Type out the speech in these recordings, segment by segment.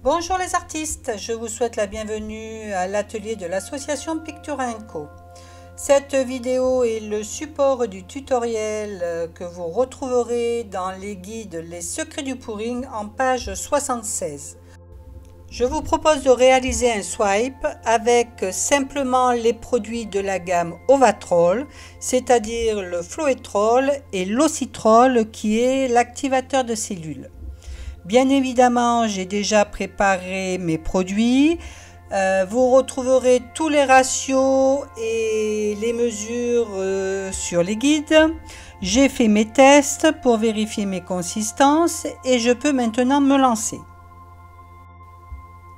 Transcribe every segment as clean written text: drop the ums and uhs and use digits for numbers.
Bonjour les artistes, je vous souhaite la bienvenue à l'atelier de l'association Pictura & Co. Cette vidéo est le support du tutoriel que vous retrouverez dans les guides Les secrets du pouring en page 76. Je vous propose de réaliser un swipe avec simplement les produits de la gamme Ovatrol, c'est-à-dire le Floetrol et l'Ocytrol qui est l'activateur de cellules. Bien évidemment, j'ai déjà préparé mes produits. Vous retrouverez tous les ratios et les mesures sur les guides. J'ai fait mes tests pour vérifier mes consistances et je peux maintenant me lancer.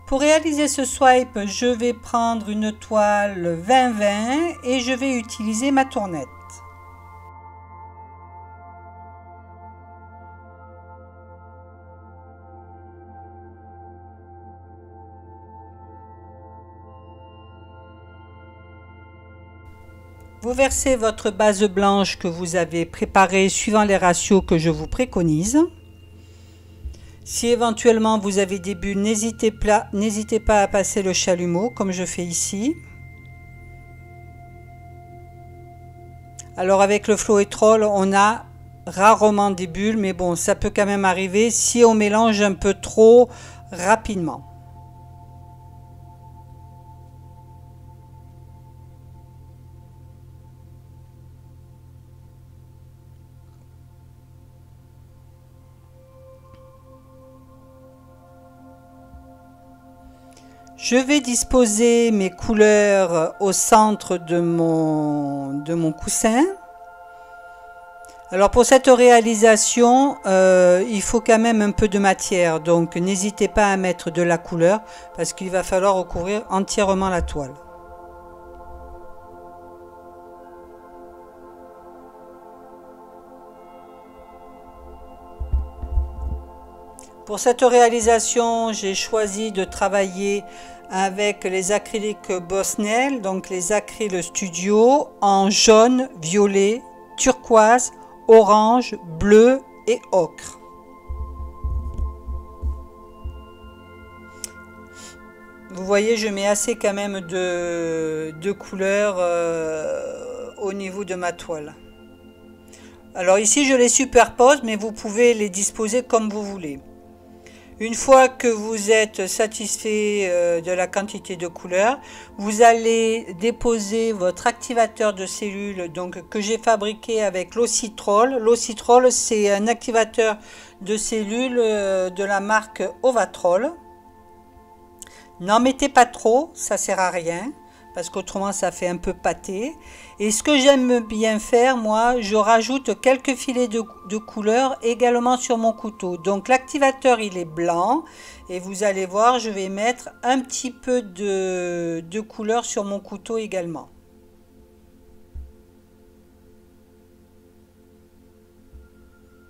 Pour réaliser ce swipe, je vais prendre une toile 20-20 et je vais utiliser ma tournette. Vous versez votre base blanche que vous avez préparée suivant les ratios que je vous préconise. Si éventuellement vous avez des bulles, n'hésitez pas à passer le chalumeau comme je fais ici. Alors avec le Floetrol, on a rarement des bulles, mais bon, ça peut quand même arriver si on mélange un peu trop rapidement. Je vais disposer mes couleurs au centre de mon coussin. Alors pour cette réalisation, il faut quand même un peu de matière, donc n'hésitez pas à mettre de la couleur parce qu'il va falloir recouvrir entièrement la toile. Pour cette réalisation, j'ai choisi de travailler avec les acryliques Bosnell, donc les acryles studio en jaune, violet, turquoise, orange, bleu et ocre. Vous voyez, je mets assez quand même de couleurs au niveau de ma toile. Alors ici, je les superpose, mais vous pouvez les disposer comme vous voulez. Une fois que vous êtes satisfait de la quantité de couleurs, vous allez déposer votre activateur de cellules donc, que j'ai fabriqué avec l'Ocytrol. L'Ocytrol, c'est un activateur de cellules de la marque Ovatrol. N'en mettez pas trop, ça ne sert à rien, parce qu'autrement ça fait un peu pâté. Et ce que j'aime bien faire, moi, je rajoute quelques filets de couleur également sur mon couteau. Donc l'activateur il est blanc et vous allez voir, je vais mettre un petit peu de couleur sur mon couteau également.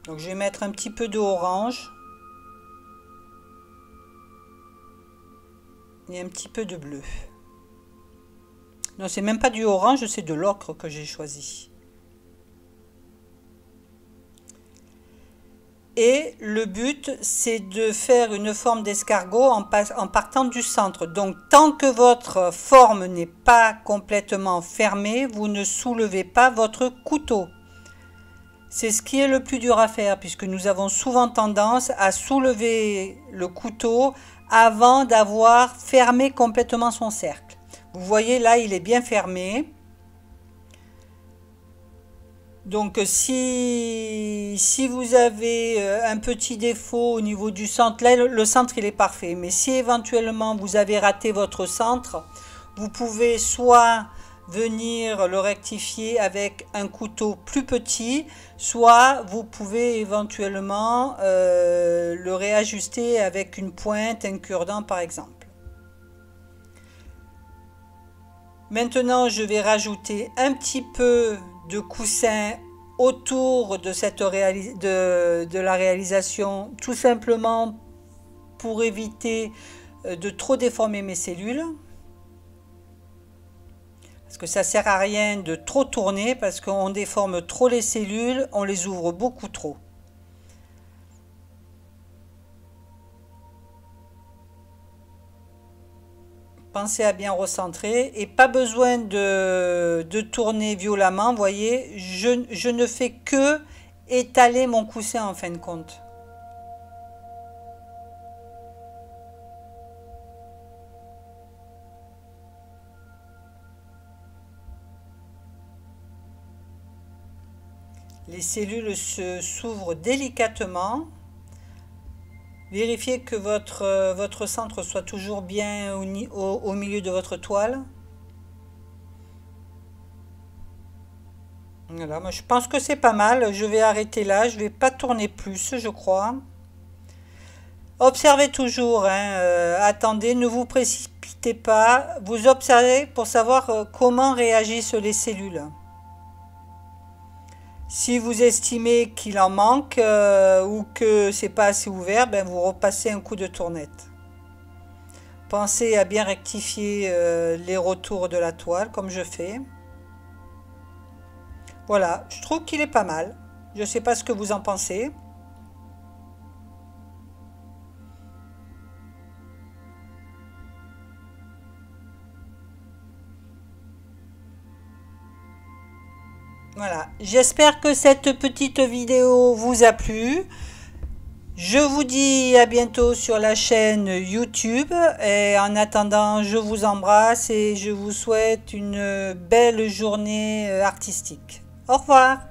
Donc je vais mettre un petit peu d'orange et un petit peu de bleu. Non, c'est même pas du orange, c'est de l'ocre que j'ai choisi. Et le but, c'est de faire une forme d'escargot en partant du centre. Donc, tant que votre forme n'est pas complètement fermée, vous ne soulevez pas votre couteau. C'est ce qui est le plus dur à faire, puisque nous avons souvent tendance à soulever le couteau avant d'avoir fermé complètement son cercle. Vous voyez là, il est bien fermé. Donc si vous avez un petit défaut au niveau du centre, là le centre il est parfait. Mais si éventuellement vous avez raté votre centre, vous pouvez soit venir le rectifier avec un couteau plus petit, soit vous pouvez éventuellement le réajuster avec une pointe, un cure-dent par exemple. Maintenant, je vais rajouter un petit peu de coussin autour de, de la réalisation, tout simplement pour éviter de trop déformer mes cellules. Parce que ça ne sert à rien de trop tourner, parce qu'on déforme trop les cellules, on les ouvre beaucoup trop. Pensez à bien recentrer et pas besoin de tourner violemment. Vous voyez, je ne fais que étaler mon coussin en fin de compte. Les cellules s'ouvrent délicatement. Vérifiez que votre centre soit toujours bien au milieu de votre toile. Voilà, moi je pense que c'est pas mal. Je vais arrêter là. Je vais pas tourner plus, je crois. Observez toujours, hein, attendez, ne vous précipitez pas. Vous observez pour savoir comment réagissent les cellules. Si vous estimez qu'il en manque ou que c'est pas assez ouvert, ben vous repassez un coup de tournette. Pensez à bien rectifier les retours de la toile comme je fais. Voilà, je trouve qu'il est pas mal. Je ne sais pas ce que vous en pensez. Voilà, j'espère que cette petite vidéo vous a plu. Je vous dis à bientôt sur la chaîne YouTube et en attendant, je vous embrasse et je vous souhaite une belle journée artistique. Au revoir.